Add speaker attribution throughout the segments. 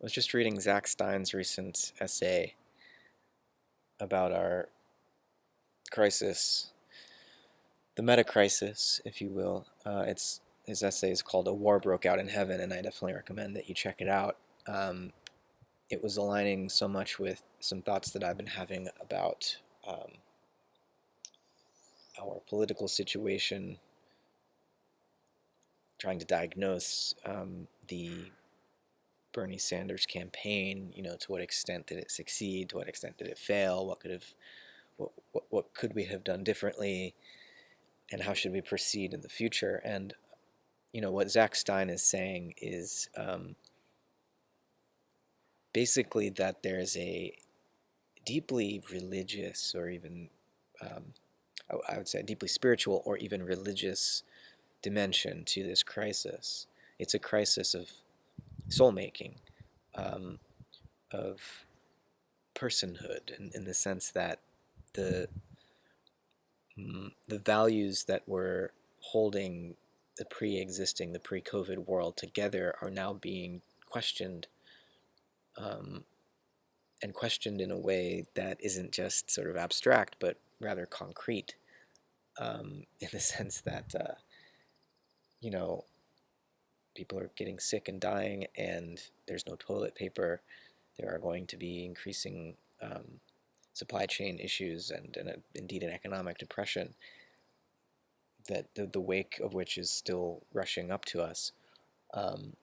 Speaker 1: I was just reading Zak Stein's recent essay about our crisis, the meta crisis, if you will. His essay is called "A War Broke Out in Heaven," and I definitely recommend that you check it out. Um, it was aligning so much with some thoughts that I've been having about our political situation, trying to diagnose the Bernie Sanders campaign. To what extent did it succeed? To what extent did it fail? What could we have done differently, and how should we proceed in the future? And what Zak Stein is saying is basically that there is a deeply religious, or even I would say deeply spiritual or even religious dimension to this crisis. It's a crisis of soul making, um, of personhood, in the sense that the the values that were holding the pre-existing, the pre-COVID world together are now being questioned, um, and questioned in a way that isn't just sort of abstract, but rather concrete, in the sense that, you know, people are getting sick and dying, and there's no toilet paper. There are going to be increasing supply chain issues, and indeed an economic depression that the wake of which is still rushing up to us. Um,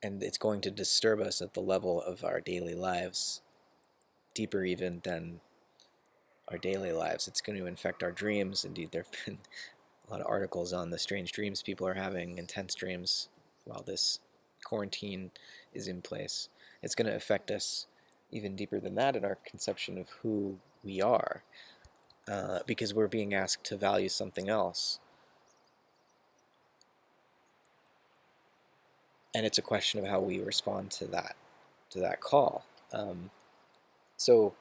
Speaker 1: and it's going to disturb us at the level of our daily lives, deeper even than our daily lives. It's going to infect our dreams. Indeed, there have been a lot of articles on the strange dreams people are having, intense dreams, while this quarantine is in place. It's going to affect us even deeper than that in our conception of who we are, because we're being asked to value something else. And it's a question of how we respond to that call. So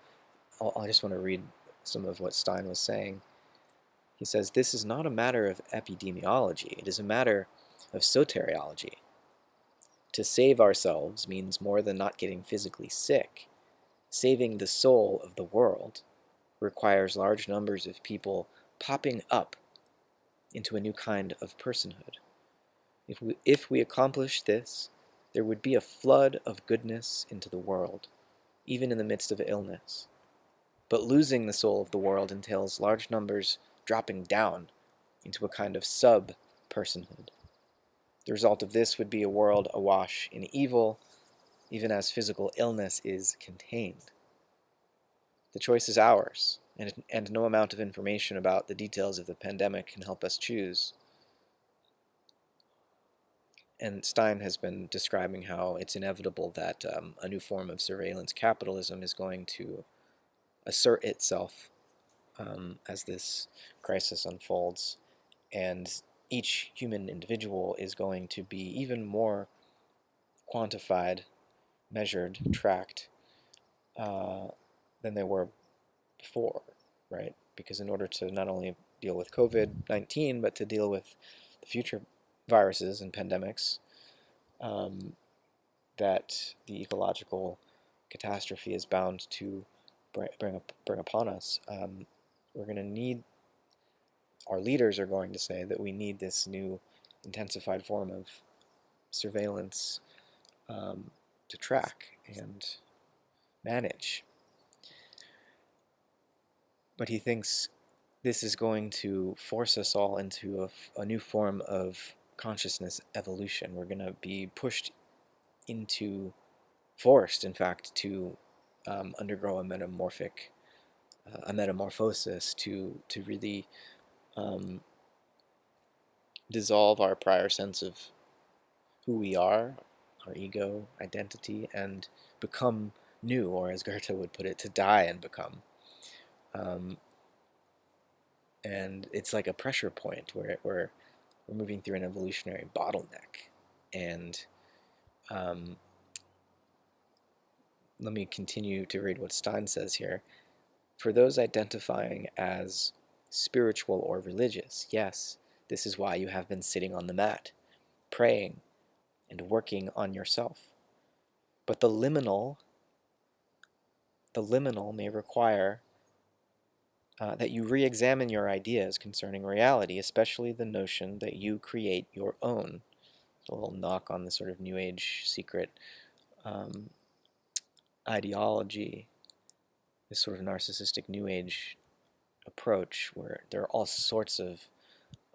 Speaker 1: I just want to read some of what Stein was saying. He says, "This is not a matter of epidemiology, it is a matter of soteriology. To save ourselves means more than not getting physically sick. Saving the soul of the world requires large numbers of people popping up into a new kind of personhood. If we accomplish this, there would be a flood of goodness into the world, even in the midst of illness. But losing the soul of the world entails large numbers dropping down into a kind of sub-personhood. The result of this would be a world awash in evil, even as physical illness is contained. The choice is ours, and no amount of information about the details of the pandemic can help us choose." And Stein has been describing how it's inevitable that a new form of surveillance capitalism is going to assert itself as this crisis unfolds, and each human individual is going to be even more quantified, measured, tracked, uh, than they were before, right? Because in order to not only deal with COVID-19, but to deal with the future viruses and pandemics, um, that the ecological catastrophe is bound to bring upon us, we're going to need, our leaders are going to say that we need this new intensified form of surveillance, to track and manage. But he thinks this is going to force us all into a new form of consciousness evolution. We're going to be pushed into, forced, in fact, to undergo a metamorphosis to really um, dissolve our prior sense of who we are, our ego, identity, and become new, or as Goethe would put it, to die and become. Um, and it's like a pressure point where we're moving through an evolutionary bottleneck. And um, let me continue to read what Stein says here. "For those identifying as spiritual or religious, yes, this is why you have been sitting on the mat, praying, and working on yourself. But the liminal may require that you re-examine your ideas concerning reality, especially the notion that you create your own. A little knock on the sort of New Age secret ideology, this sort of narcissistic New Age approach where there are all sorts of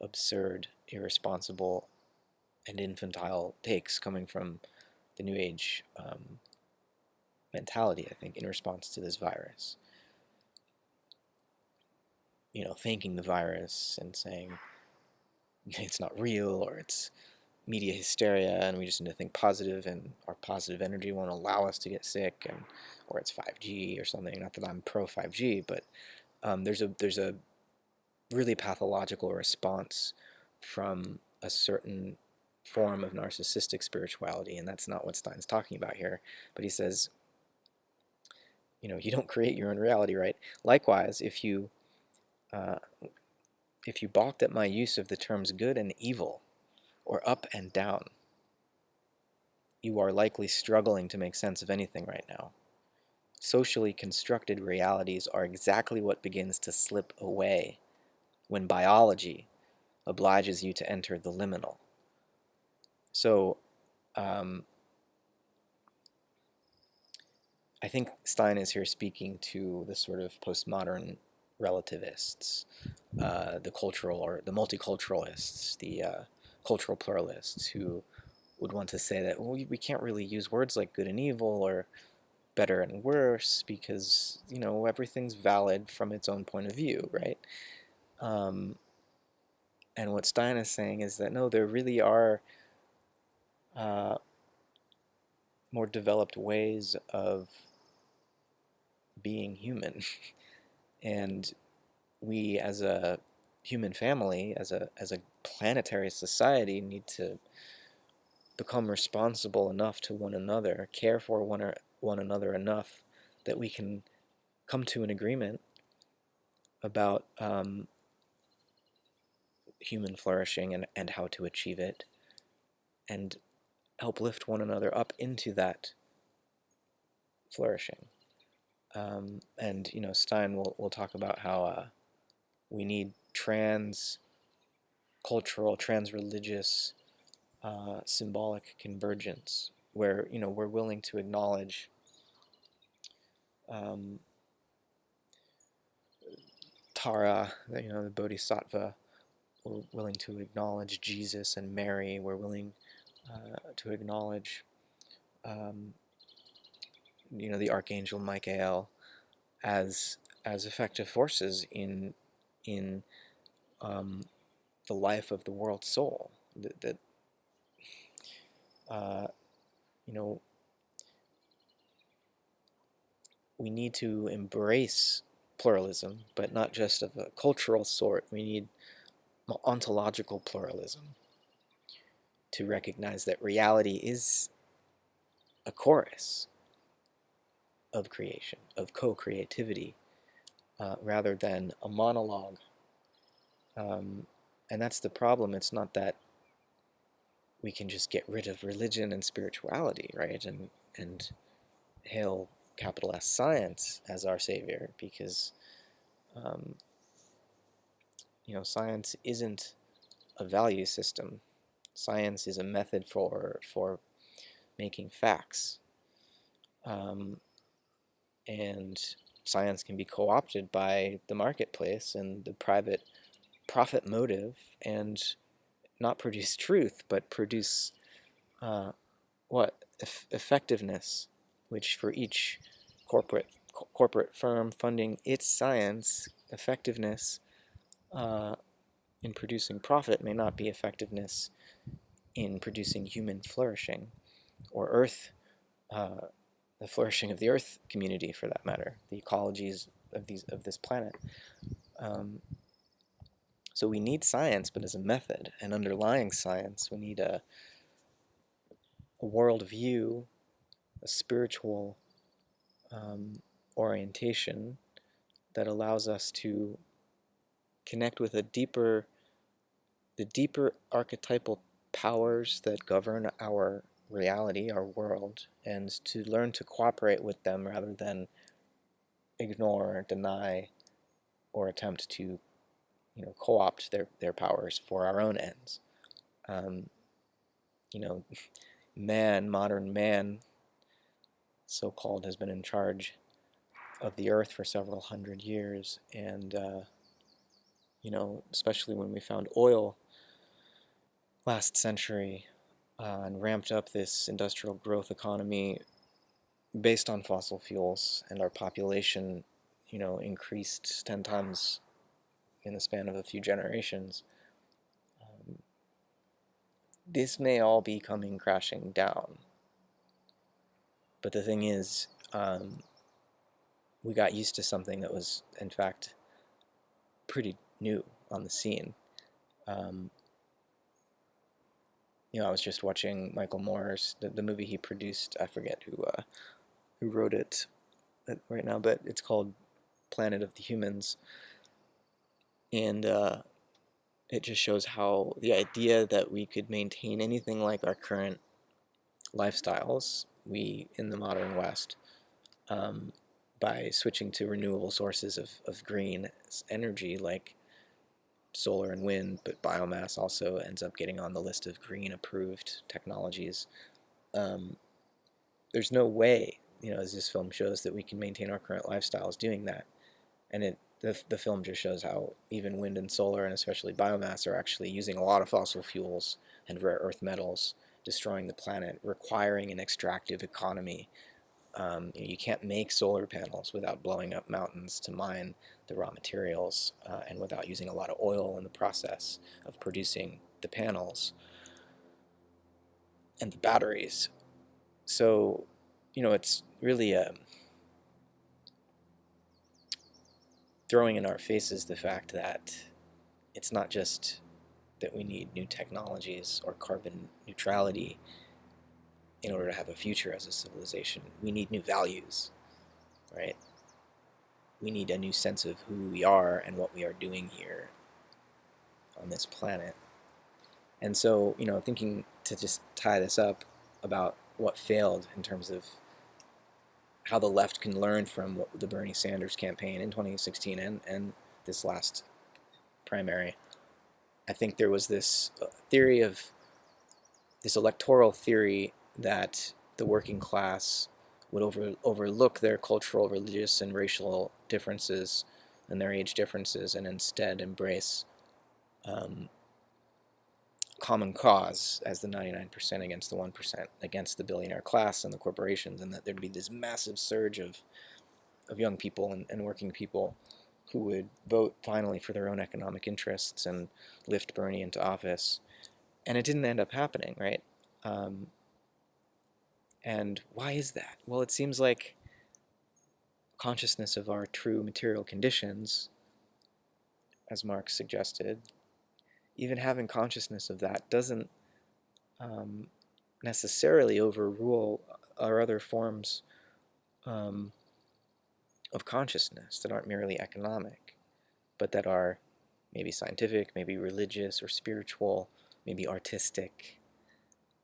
Speaker 1: absurd, irresponsible, and infantile takes coming from the New Age mentality, I think, in response to this virus. You know, thanking the virus and saying it's not real, or it's media hysteria and we just need to think positive, and our positive energy won't allow us to get sick, and or it's 5G or something. Not that I'm pro 5G, but there's a really pathological response from a certain form of narcissistic spirituality, and that's not what Stein's talking about here. But he says, you know, you don't create your own reality, right? Likewise, if you balked at my use of the terms good and evil, or up and down, you are likely struggling to make sense of anything right now. Socially constructed realities are exactly what begins to slip away when biology obliges you to enter the liminal. So, I think Stein is here speaking to the sort of postmodern relativists, the cultural or the multiculturalists, the cultural pluralists who would want to say that, well, we can't really use words like good and evil or better and worse because, you know, everything's valid from its own point of view, right? And what Stein is saying is that, no, there really are more developed ways of being human. And we as a human family, as a planetary society, need to become responsible enough to one another, care for one another enough that we can come to an agreement about human flourishing and how to achieve it, and help lift one another up into that flourishing. And you know, Stein will talk about how we need trans-cultural, trans-religious, symbolic convergence, where, you know, we're willing to acknowledge Tara, you know, the Bodhisattva. We're willing to acknowledge Jesus and Mary. We're willing to acknowledge, you know, the Archangel Michael as effective forces in the life of the world soul. That you know, we need to embrace pluralism, but not just of a cultural sort. We need ontological pluralism to recognize that reality is a chorus of creation, of co-creativity, rather than a monologue. And that's the problem. It's not that we can just get rid of religion and spirituality, right? And hail capital S science as our savior, because you know, science isn't a value system. Science is a method for making facts, and science can be co-opted by the marketplace and the private profit motive, and not produce truth, but produce effectiveness, which for each corporate firm funding its science, effectiveness in producing profit may not be effectiveness in producing human flourishing, or the flourishing of the Earth community, for that matter, the ecologies of this planet. So we need science, but as a method, and underlying science, we need a worldview, a spiritual orientation that allows us to connect with the deeper archetypal powers that govern our reality, our world, and to learn to cooperate with them rather than ignore, deny, or attempt to, co-opt their powers for our own ends. Um, you know, modern man, so-called, has been in charge of the earth for several hundred years, and especially when we found oil last century, and ramped up this industrial growth economy based on fossil fuels, and our population, increased 10 times in the span of a few generations. This may all be coming crashing down. But the thing is, we got used to something that was, in fact, pretty new on the scene. I was just watching Michael Moore's the movie he produced. I forget who wrote it right now, but it's called Planet of the Humans, and it just shows how the idea that we could maintain anything like our current lifestyles, we in the modern West, by switching to renewable sources of green energy like solar and wind, but biomass also ends up getting on the list of green approved technologies. There's no way, as this film shows, that we can maintain our current lifestyles doing that. And the film just shows how even wind and solar, and especially biomass, are actually using a lot of fossil fuels and rare earth metals, destroying the planet, requiring an extractive economy. You can't make solar panels without blowing up mountains to mine the raw materials, and without using a lot of oil in the process of producing the panels and the batteries. So, it's really throwing in our faces the fact that it's not just that we need new technologies or carbon neutrality in order to have a future as a civilization. We need new values, right? We need a new sense of who we are and what we are doing here on this planet. And so, thinking to just tie this up about what failed in terms of how the left can learn from what the Bernie Sanders campaign in 2016 and this last primary, I think there was this theory of this electoral theory that the working class would overlook their cultural, religious, and racial differences and their age differences, and instead embrace common cause as the 99% against the 1%, against the billionaire class and the corporations, and that there'd be this massive surge of young people and working people who would vote finally for their own economic interests and lift Bernie into office. And it didn't end up happening, right? And why is that? Well, it seems like consciousness of our true material conditions, as Marx suggested, even having consciousness of that doesn't necessarily overrule our other forms of consciousness that aren't merely economic, but that are maybe scientific, maybe religious or spiritual, maybe artistic.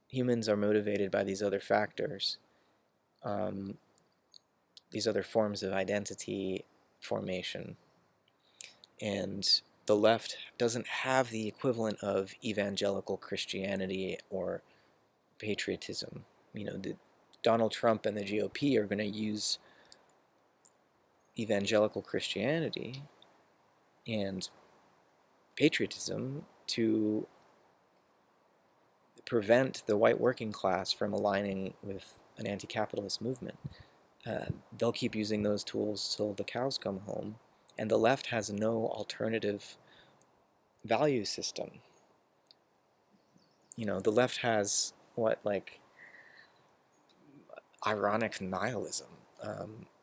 Speaker 1: Humans are motivated by these other factors, these other forms of identity formation. And the left doesn't have the equivalent of evangelical Christianity or patriotism. Donald Trump and the GOP are going to use evangelical Christianity and patriotism to prevent the white working class from aligning with an anti-capitalist movement. They'll keep using those tools till the cows come home, and the left has no alternative value system. The left has ironic nihilism,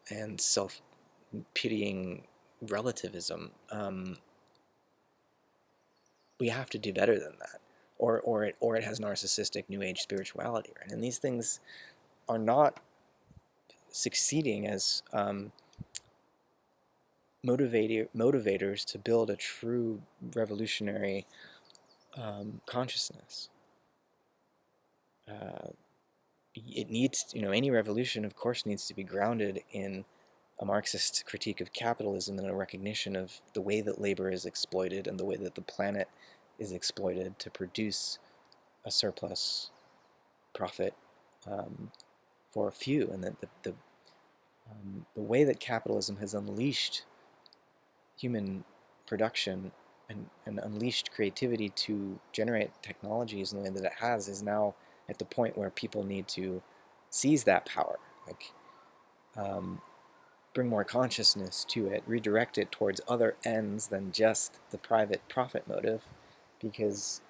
Speaker 1: and self-pitying relativism. We have to do better than that, or it has narcissistic New Age spirituality, right? And these things are not succeeding as motivators to build a true revolutionary consciousness. it needs, any revolution, of course, needs to be grounded in a Marxist critique of capitalism and a recognition of the way that labor is exploited and the way that the planet is exploited to produce a surplus profit for a few, and that the way that capitalism has unleashed human production and unleashed creativity to generate technologies in the way that it has is now at the point where people need to seize that power, like bring more consciousness to it, redirect it towards other ends than just the private profit motive, because,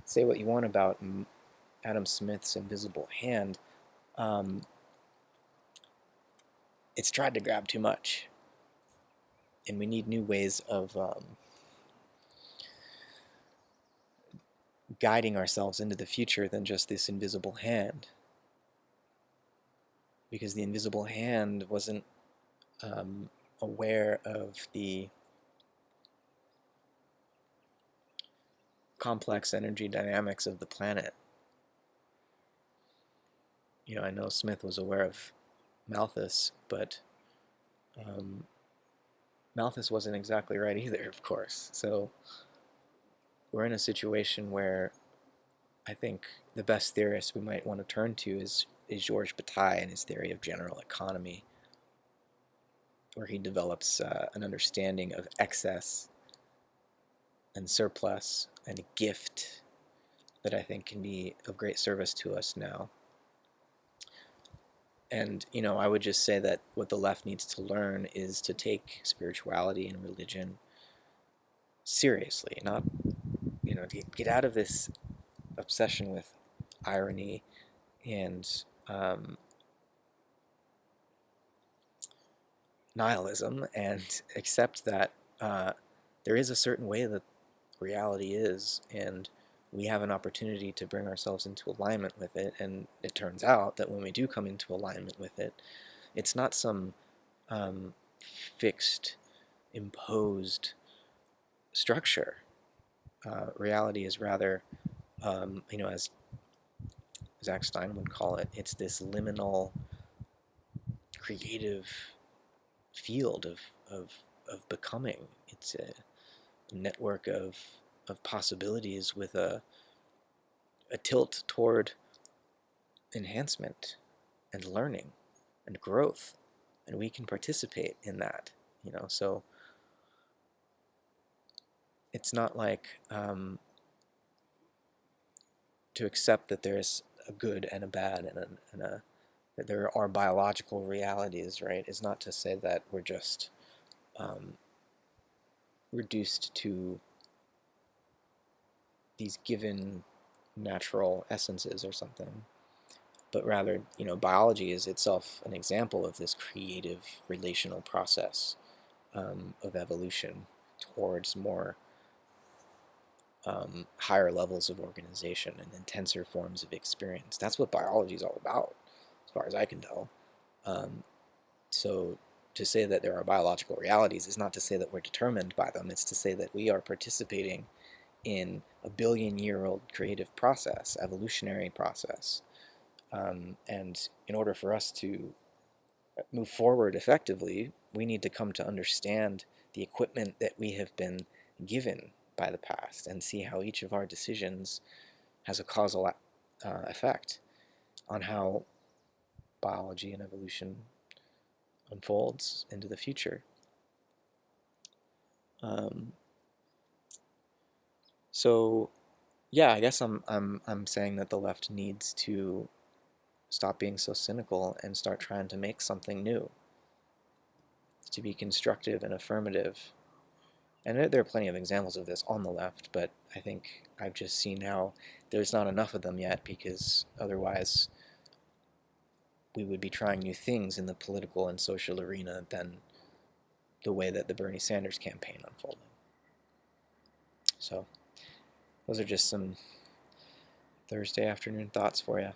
Speaker 1: say what you want about Adam Smith's invisible hand, it's tried to grab too much, and we need new ways of guiding ourselves into the future than just this invisible hand, because the invisible hand wasn't aware of the complex energy dynamics of the planet. I know Smith was aware of Malthus, but Malthus wasn't exactly right either, of course. So we're in a situation where I think the best theorist we might want to turn to is Georges Bataille and his theory of general economy, where he develops an understanding of excess and surplus and a gift that I think can be of great service to us now. And, I would just say that what the left needs to learn is to take spirituality and religion seriously, not, to get out of this obsession with irony and nihilism, and accept that there is a certain way that reality is, and we have an opportunity to bring ourselves into alignment with it. And it turns out that when we do come into alignment with it, it's not some fixed, imposed structure. Reality is rather, as Zak Stein would call it, it's this liminal, creative field of becoming. It's a network of possibilities with a tilt toward enhancement and learning and growth, and we can participate in that. So it's not like to accept that there's a good and a bad and that there are biological realities, right? Is not to say that we're just reduced to these given natural essences or something, but rather, biology is itself an example of this creative relational process of evolution towards more higher levels of organization and intenser forms of experience. That's what biology is all about, as far as I can tell. So to say that there are biological realities is not to say that we're determined by them. It's to say that we are participating in a billion-year-old creative process, evolutionary process. And in order for us to move forward effectively, we need to come to understand the equipment that we have been given by the past and see how each of our decisions has a causal effect on how biology and evolution unfolds into the future. So, yeah, I guess I'm saying that the left needs to stop being so cynical and start trying to make something new, to be constructive and affirmative. And there are plenty of examples of this on the left, but I think I've just seen how there's not enough of them yet, because otherwise we would be trying new things in the political and social arena than the way that the Bernie Sanders campaign unfolded. So those are just some Thursday afternoon thoughts for you.